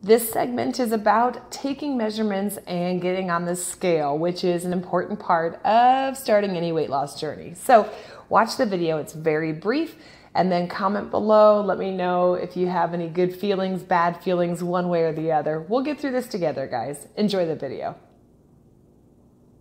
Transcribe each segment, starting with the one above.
This segment is about taking measurements and getting on the scale, which is an important part of starting any weight loss journey. So watch the video, it's very brief, and then comment below. Let me know if you have any good feelings, bad feelings, one way or the other. We'll get through this together, guys. Enjoy the video.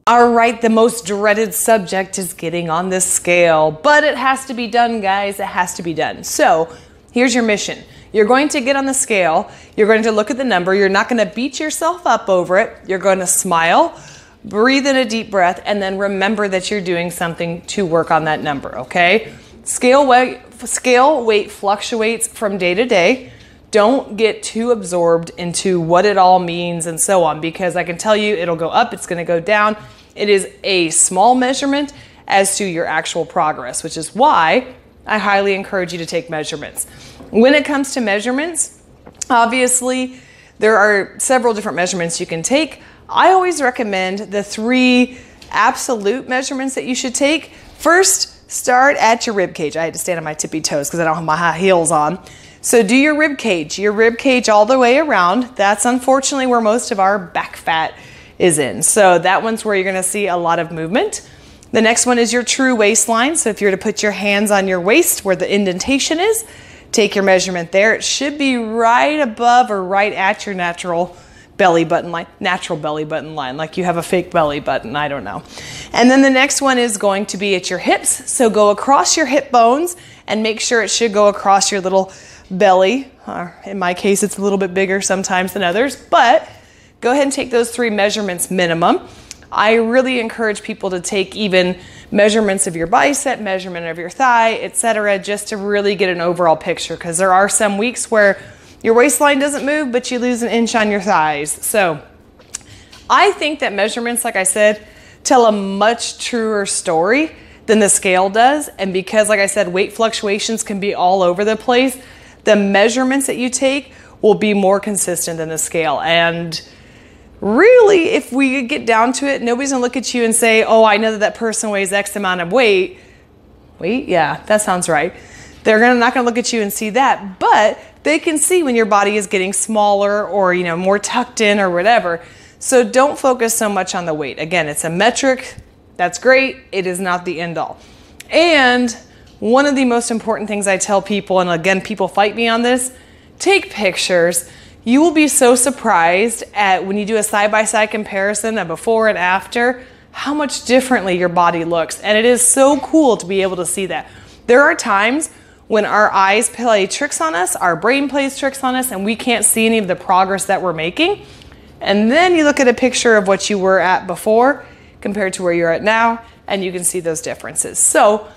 All right, the most dreaded subject is getting on the scale, but it has to be done, guys. It has to be done. So here's your mission. You're going to get on the scale. You're going to look at the number. You're not going to beat yourself up over it. You're going to smile, breathe in a deep breath, and then remember that you're doing something to work on that number, okay? Scale weight fluctuates from day to day. Don't get too absorbed into what it all means and so on, because I can tell you it'll go up, it's going to go down. It is a small measurement as to your actual progress, which is why I highly encourage you to take measurements. When it comes to measurements, obviously there are several different measurements you can take. I always recommend the 3 absolute measurements that you should take. First, start at your rib cage. I had to stand on my tippy toes because I don't have my high heels on. So do your rib cage all the way around. That's unfortunately where most of our back fat is in. So that one's where you're going to see a lot of movement. The next one is your true waistline. So if you're to put your hands on your waist where the indentation is, take your measurement there. It should be right above or right at your natural belly button line, like you have a fake belly button, I don't know. And then the next one is going to be at your hips. So go across your hip bones and make sure it should go across your little belly. In my case, it's a little bit bigger sometimes than others, but go ahead and take those 3 measurements minimum. I really encourage people to take even measurements of your bicep, measurement of your thigh, etc., just to really get an overall picture, because there are some weeks where your waistline doesn't move, but you lose an inch on your thighs. So I think that measurements, like I said, tell a much truer story than the scale does. And because, like I said, weight fluctuations can be all over the place, the measurements that you take will be more consistent than the scale. And really, if we get down to it, nobody's gonna look at you and say, oh, I know that that person weighs X amount of weight. Wait, yeah, that sounds right. They're not gonna look at you and see that, but they can see when your body is getting smaller or more tucked in or whatever. So don't focus so much on the weight. Again, it's a metric, that's great. It is not the end all. And one of the most important things I tell people, and again, people fight me on this, take pictures. You will be so surprised at when you do a side-by-side comparison of before and after, how much differently your body looks. And it is so cool to be able to see that. There are times when our eyes play tricks on us, our brain plays tricks on us, and we can't see any of the progress that we're making. And then you look at a picture of what you were at before compared to where you're at now, and you can see those differences. So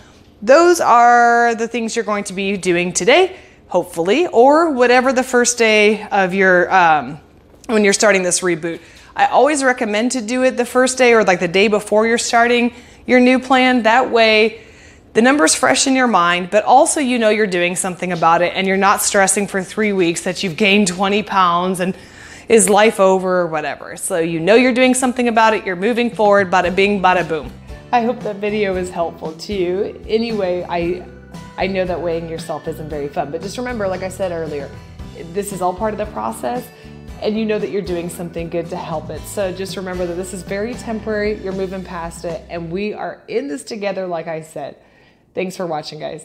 those are the things you're going to be doing today, hopefully, or whatever the first day of your, when you're starting this reboot. I always recommend to do it the first day or like the day before you're starting your new plan. That way the number's fresh in your mind, but also you're doing something about it and you're not stressing for 3 weeks that you've gained 20 pounds and is life over or whatever. So you're doing something about it, you're moving forward, bada bing, bada boom. I hope that video is helpful to you. Anyway, I know that weighing yourself isn't very fun, but just remember, like I said earlier, this is all part of the process, and you know that you're doing something good to help it. So just remember that this is very temporary, you're moving past it, and we are in this together, like I said. Thanks for watching, guys.